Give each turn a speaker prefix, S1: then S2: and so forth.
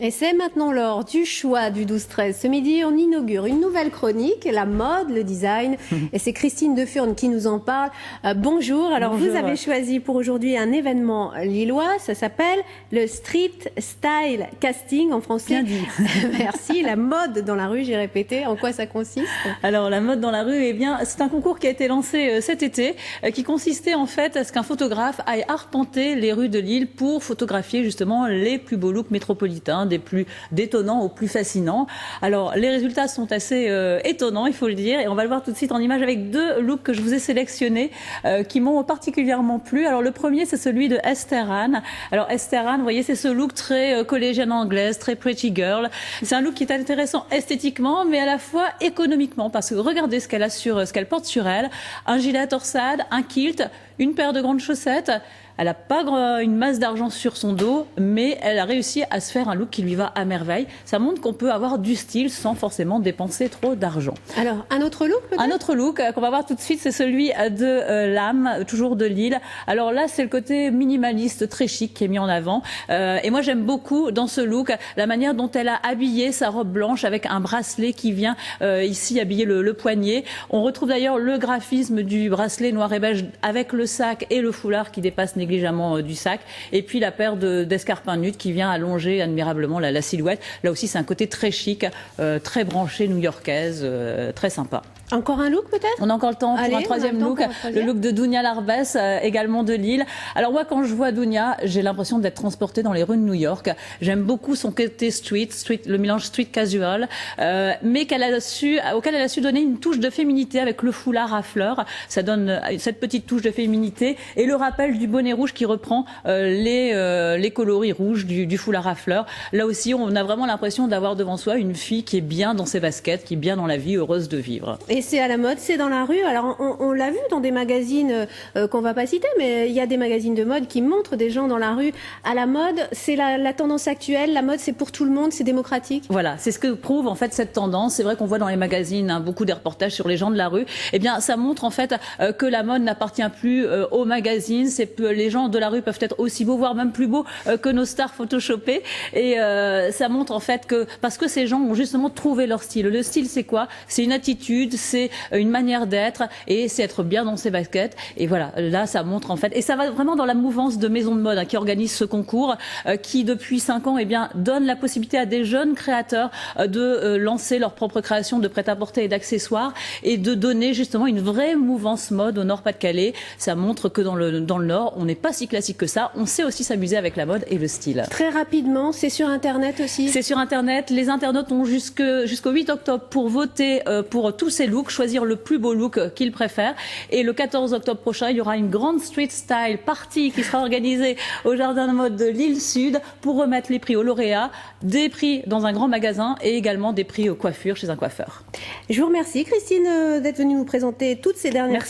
S1: Et c'est maintenant l'heure du choix du 12-13. Ce midi, on inaugure une nouvelle chronique, la mode, le design. Et c'est Christine Defurne qui nous en parle. Bonjour. Alors,
S2: Bonjour.
S1: Vous avez choisi pour aujourd'hui un événement lillois. Ça s'appelle le Street Style Casting en français.
S2: Bien dit.
S1: Merci. La mode dans la rue, j'ai répété. En quoi ça consiste?
S2: Alors, la mode dans la rue, eh bien, c'est un concours qui a été lancé cet été, qui consistait en fait à ce qu'un photographe aille arpenter les rues de Lille pour photographier justement les plus beaux looks métropolitains, des plus détonnants aux plus fascinants. Alors, les résultats sont assez étonnants, il faut le dire, et on va le voir tout de suite en image avec deux looks que je vous ai sélectionnés, qui m'ont particulièrement plu. Alors, le premier, c'est celui de Esther Anne. Alors, Esther Anne, vous voyez, c'est ce look très collégienne anglaise, très pretty girl. C'est un look qui est intéressant esthétiquement, mais à la fois économiquement, parce que regardez ce qu'elle a ce qu'elle porte sur elle. Un gilet à torsade, un kilt, une paire de grandes chaussettes. Elle n'a pas une masse d'argent sur son dos, mais elle a réussi à se faire un look qui lui va à merveille. Ça montre qu'on peut avoir du style sans forcément dépenser trop d'argent.
S1: Alors, un autre look peut-être?
S2: Un autre look qu'on va voir tout de suite, c'est celui de Lame, toujours de Lille. Alors là, c'est le côté minimaliste, très chic qui est mis en avant. Et moi, j'aime beaucoup dans ce look la manière dont elle a habillé sa robe blanche avec un bracelet qui vient ici habiller le poignet. On retrouve d'ailleurs le graphisme du bracelet noir et beige avec le sac et le foulard qui dépasse négligemment du sac, et puis la paire d'escarpins nudes qui vient allonger admirablement la silhouette. Là aussi, c'est un côté très chic, très branché new-yorkaise, très sympa.
S1: Encore un look peut-être?
S2: On a encore le temps pour un troisième look, le look de Dounia Larbès, également de Lille. Alors moi, quand je vois Dounia, j'ai l'impression d'être transportée dans les rues de New York. J'aime beaucoup son côté street, le mélange street casual, mais auquel elle a su donner une touche de féminité avec le foulard à fleurs. Ça donne cette petite touche de féminité et le rappel du bonnet rouge qui reprend les coloris rouges du foulard à fleurs. Là aussi, on a vraiment l'impression d'avoir devant soi une fille qui est bien dans ses baskets, qui est bien dans la vie, heureuse de vivre.
S1: Et c'est à la mode, c'est dans la rue. Alors on l'a vu dans des magazines qu'on va pas citer, mais il y a des magazines de mode qui montrent des gens dans la rue à la mode. C'est la tendance actuelle. La mode, c'est pour tout le monde, c'est démocratique.
S2: Voilà, c'est ce que prouve en fait cette tendance. C'est vrai qu'on voit dans les magazines beaucoup de reportages sur les gens de la rue. Eh bien, ça montre en fait que la mode n'appartient plus aux magazines. Les gens de la rue peuvent être aussi beaux, voire même plus beaux que nos stars photoshopées. Et ça montre en fait que parce que ces gens ont justement trouvé leur style. Le style, c'est quoi? C'est une attitude, c'est une manière d'être, et c'est être bien dans ses baskets. Et voilà, là, ça montre en fait, et ça va vraiment dans la mouvance de maisons de mode qui organise ce concours, qui depuis 5 ans, eh bien, donne la possibilité à des jeunes créateurs de lancer leur propre création de prêt-à-porter et d'accessoires, et de donner justement une vraie mouvance mode au Nord-Pas-de-Calais. Ça montre que dans le Nord, on n'est pas si classique que ça. On sait aussi s'amuser avec la mode et le style.
S1: Très rapidement, c'est sur Internet aussi?
S2: C'est sur Internet. Les internautes ont jusqu'au 8 octobre pour voter pour tous ces looks, choisir le plus beau look qu'ils préfèrent. Et le 14 octobre prochain, il y aura une grande street style party qui sera organisée au Jardin de mode de Lille Sud pour remettre les prix aux lauréats, des prix dans un grand magasin et également des prix aux coiffures chez un coiffeur.
S1: Je vous remercie Christine d'être venue nous présenter toutes ces dernières